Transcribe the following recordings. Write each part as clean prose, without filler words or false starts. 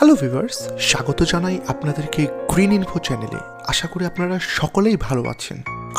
Hello viewers, স্বাগত জানাই আপনাদেরকে গ্রিন ইনফো চ্যানেলে। আশা করি আপনারা সকলেই ভালো আছেন।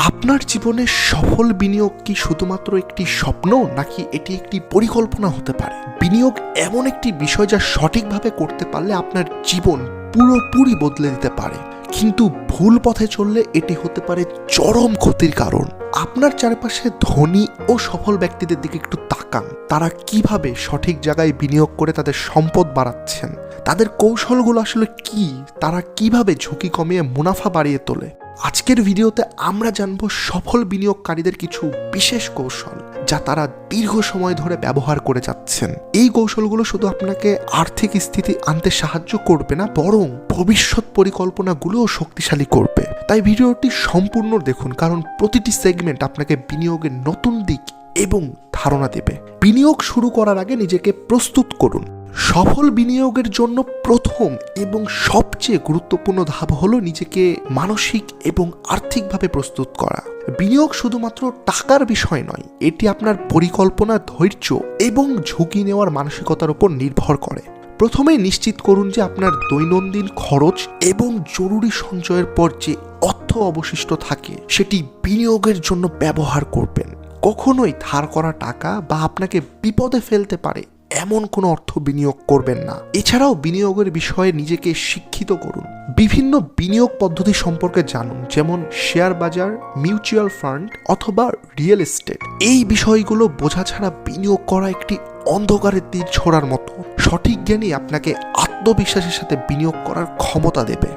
আপনার জীবনে সফল বিনিয়োগ কি শুধুমাত্র একটি স্বপ্ন, নাকি এটি একটি পরিকল্পনা হতে পারে? বিনিয়োগ এমন একটি বিষয় যা সঠিকভাবে করতে পারলে আপনার জীবন পুরোপুরি বদলে দিতে পারে, কিন্তু ভুল পথে চললে এটি হতে পারে চরম ক্ষতির কারণ। আপনার চারপাশে ধনী ও সফল ব্যক্তিদের দিকে একটু তাকান। তারা কিভাবে সঠিক জায়গায় বিনিয়োগ করে তাদের সম্পদ বাড়াচ্ছেন, তাদের কৌশলগুলো আসলে কি, তারা কিভাবে ঝুঁকি কমিয়ে মুনাফা বাড়িয়ে তোলে। আজকের ভিডিওতে আমরা জানবো সফল বিনিয়োগকারীদের কিছু বিশেষ কৌশল যা তারা দীর্ঘ সময় ধরে ব্যবহার করে যাচ্ছেন। এই কৌশলগুলো শুধু আপনাকে আর্থিক স্থিতি আনতে সাহায্য করবে না, বরং ভবিষ্যৎ পরিকল্পনাগুলোও শক্তিশালী করবে। তাই ভিডিওটি সম্পূর্ণ দেখুন, কারণ প্রতিটি সেগমেন্ট আপনাকে বিনিয়োগের নতুন দিক এবং ধারণা দেবে। বিনিয়োগ শুরু করার আগে নিজেকে প্রস্তুত করুন। সফল বিনিয়োগের জন্য প্রথম এবং সবচেয়ে গুরুত্বপূর্ণ ধাপ হলো নিজেকে মানসিক এবং আর্থিকভাবে প্রস্তুত করা। বিনিয়োগ শুধুমাত্র টাকার বিষয় নয়, এটি আপনার পরিকল্পনা, ধৈর্য এবং ঝুঁকি নেওয়ার মানসিকতার উপর নির্ভর করে। প্রথমে নিশ্চিত করুন যে আপনার দৈনন্দিন খরচ এবং জরুরি সঞ্চয়ের পর যে অর্থ অবশিষ্ট থাকে সেটি বিনিয়োগের জন্য ব্যবহার করবেন। কখনোই ধার করা টাকা বা আপনাকে বিপদে ফেলতে পারে এমন কোনো অর্থ বিনিয়োগ করবেন না। এছাড়াও বিনিয়োগের বিষয়ে নিজেকে শিক্ষিত করুন। বিভিন্ন বিনিয়োগ পদ্ধতি সম্পর্কে জানুন, যেমন শেয়ার বাজার, মিউচুয়াল ফান্ড অথবা রিয়েল এস্টেট। এই বিষয়গুলো বোঝা ছাড়া বিনিয়োগ করা একটি অন্ধকারের তীর ছোড়ার মতো। সঠিক জ্ঞানই আপনাকে আত্মবিশ্বাসের সাথে বিনিয়োগ করার ক্ষমতা দেবে।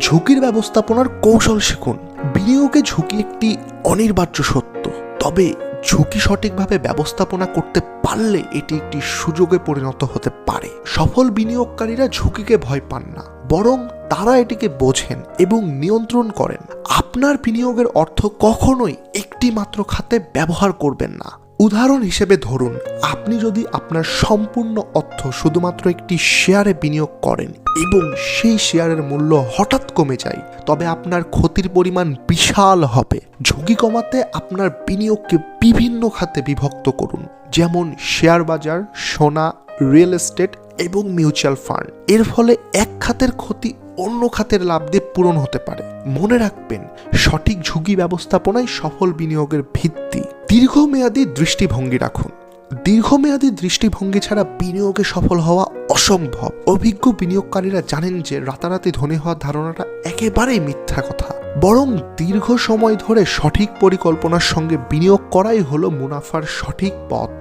ঝুঁকির ব্যবস্থাপনার কৌশল শিখুন। বিনিয়োগে ঝুঁকি একটি অনিবার্য সত্য, তবে ঝুঁকি সঠিকভাবে ব্যবস্থাপনা করতে পারলে এটি একটি সুযোগে পরিণত হতে পারে। সফল বিনিয়োগকারীরা ঝুঁকিকে ভয় পান না, বরং তারা এটিকে বোঝেন এবং নিয়ন্ত্রণ করেন। আপনার বিনিয়োগের অর্থ কখনোই একটি মাত্র খাতে ব্যবহার করবেন না। উদাহরণ হিসেবে ধরুন, আপনি যদি আপনার সম্পূর্ণ অর্থ শুধুমাত্র একটি শেয়ারে বিনিয়োগ করেন এবং সেই শেয়ারের মূল্য হঠাৎ কমে যায়, তবে আপনার ক্ষতির পরিমাণ বিশাল হবে। ঝুঁকি কমাতে আপনার বিনিয়োগকে বিভিন্ন খাতে বিভক্ত করুন, যেমন শেয়ার বাজার, সোনা, রিয়েল এস্টেট এবং মিউচুয়াল ফান্ড। এর ফলে এক খাতের ক্ষতি অন্য খাতের লাভ দিয়ে পূরণ হতে পারে। মনে রাখবেন, সঠিক ঝুঁকি ব্যবস্থাপনাই সফল বিনিয়োগের ভিত্তি। দীর্ঘমেয়াদী দৃষ্টিভঙ্গি রাখুন। দীর্ঘমেয়াদী দৃষ্টিভঙ্গি ছাড়া বিনিয়োগে সফল হওয়া অসম্ভব। অভিজ্ঞ বিনিয়োগকারীরা জানেন যে রাতারাতি ধনী হওয়ার ধারণাটা একেবারেই মিথ্যা কথা, বরং দীর্ঘ সময় ধরে সঠিক পরিকল্পনার সঙ্গে বিনিয়োগ করাই হলো মুনাফার সঠিক পথ।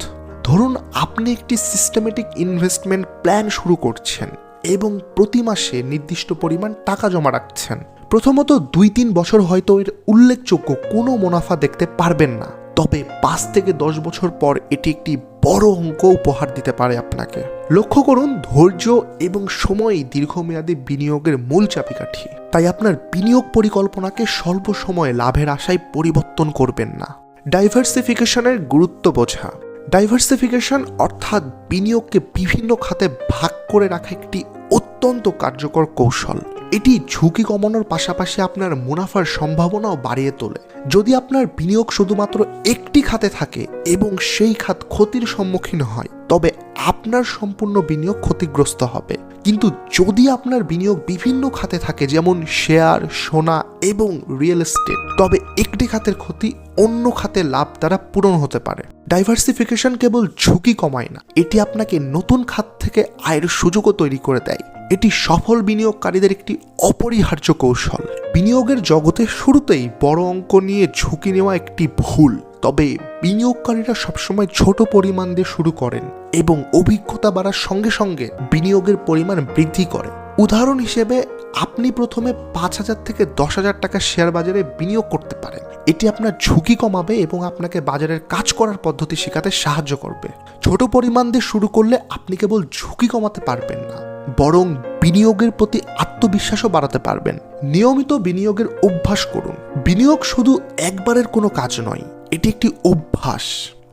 ধরুন, আপনি একটি সিস্টেমেটিক ইনভেস্টমেন্ট প্ল্যান শুরু করছেন এবং প্রতি মাসে নির্দিষ্ট পরিমাণ টাকা জমা রাখছেন। প্রথমত 2-3 বছর হয়তো এর উল্লেখযোগ্য কোনো মুনাফা দেখতে পারবেন না, তবে 5 থেকে 10 বছর পর এটি একটি বড় অঙ্ক উপহার দিতে পারে আপনাকে। লক্ষ্য করুন, ধৈর্য এবং সময়ই দীর্ঘমেয়াদী বিনিয়োগের মূল চাবিকাঠি। তাই আপনার বিনিয়োগ পরিকল্পনাকে স্বল্প সময়ে লাভের আশায় পরিবর্তন করবেন না। ডাইভার্সিফিকেশনের গুরুত্ব বোঝা। ডাইভার্সিফিকেশন অর্থাৎ বিনিয়োগকে বিভিন্ন খাতে ভাগ করে রাখা একটি অত্যন্ত কার্যকর কৌশল। এটি ঝুঁকি কমানোর পাশাপাশি আপনার মুনাফার সম্ভাবনাও বাড়িয়ে তোলে। যদি আপনার বিনিয়োগ শুধুমাত্র একটি খাতে থাকে এবং সেই খাত ক্ষতির সম্মুখীন হয়, তবে আপনার সম্পূর্ণ বিনিয়োগ ক্ষতিগ্রস্ত হবে। কিন্তু যদি আপনার বিনিয়োগ বিভিন্ন খাতে থাকে, যেমন শেয়ার, সোনা এবং রিয়েল এস্টেট, তবে একটি খাতের ক্ষতি অন্য খাতের লাভ দ্বারা পূরণ হতে পারে। ডাইভার্সিফিকেশন কেবল ঝুঁকি কমায় না, এটি আপনাকে নতুন খাত থেকে আয়ের সুযোগও তৈরি করে দেয়। এটি সফল বিনিয়োগকারীদের একটি অপরিহার্য কৌশল। বিনিয়োগের জগতে শুরুতেই বড় অঙ্ক নিয়ে ঝুঁকি নেওয়া একটি ভুল, তবে বিনিয়োগকারীরা সবসময় ছোট পরিমাণ দিয়ে শুরু করেন এবং অভিজ্ঞতা বাড়ার সঙ্গে সঙ্গে বিনিয়োগের পরিমাণ বৃদ্ধি করে। উদাহরণ হিসেবে, আপনি প্রথমে 5,000 থেকে 10,000 টাকা শেয়ার বাজারে বিনিয়োগ করতে পারেন। এটি আপনার ঝুঁকি কমাবে এবং আপনাকে বাজারের কাজ করার পদ্ধতি শেখাতে সাহায্য করবে। ছোট পরিমাণ দিয়ে শুরু করলে আপনি কেবল ঝুঁকি কমাতে পারবেন না, বরং বিনিয়োগের প্রতি আত্মবিশ্বাসও বাড়াতে পারবেন। নিয়মিত বিনিয়োগের অভ্যাস করুন। বিনিয়োগ শুধু একবারের কোনো কাজ নয়, এটি একটি অভ্যাস।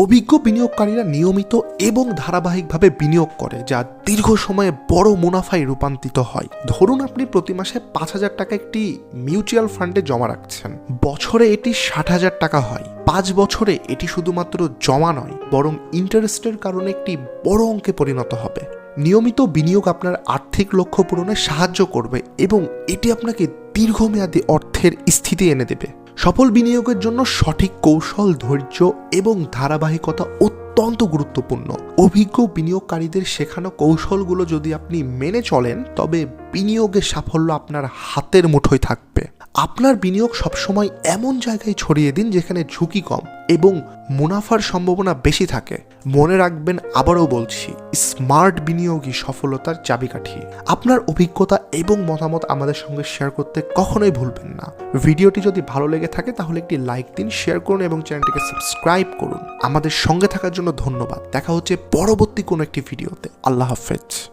অভিজ্ঞ বিনিয়োগকারীরা নিয়মিত এবং ধারাবাহিকভাবে বিনিয়োগ করে, যা দীর্ঘ সময়ে বড় মুনাফায় রূপান্তরিত হয়। ধরুন, আপনি প্রতি মাসে 5,000 টাকা একটি মিউচুয়াল ফান্ডে জমা রাখছেন। বছরে এটি 60,000 টাকা হয়। 5 বছরে এটি শুধুমাত্র জমা নয়, বরং ইন্টারেস্টের কারণে একটি বড় অঙ্কে পরিণত হবে। নিয়মিত বিনিয়োগ আপনার আর্থিক লক্ষ্য পূরণে সাহায্য করবে এবং এটি আপনাকে দীর্ঘমেয়াদী অর্থের স্থিতি এনে দেবে। সফল বিনিয়োগের জন্য সঠিক কৌশল, ধৈর্য এবং ধারাবাহিকতা অত্যন্ত গুরুত্বপূর্ণ। অভিজ্ঞ বিনিয়োগকারীদের শেখানো কৌশলগুলো যদি আপনি মেনে চলেন তবে বিনিয়োগের সাফল্য আপনার হাতের মুঠোয় থাকবে। আপনার বিনিয়োগ সবসময় এমন জায়গায় ছড়িয়ে দিন যেখানে ঝুঁকি কম এবং মুনাফার সম্ভাবনা বেশি থাকে। মনে রাখবেন, আবারও বলছি, স্মার্ট বিনিয়োগই সফলতার চাবিকাঠি। আপনার অভিজ্ঞতা এবং মতামত আমাদের সঙ্গে শেয়ার করতে কখনোই ভুলবেন না। ভিডিওটি যদি ভালো লেগে থাকে তাহলে একটি লাইক দিন, শেয়ার করুন এবং চ্যানেলটিকে সাবস্ক্রাইব করুন। আমাদের সঙ্গে থাকার জন্য ধন্যবাদ। দেখা হচ্ছে পরবর্তী কোনো একটি ভিডিওতে। আল্লাহ হাফেজ।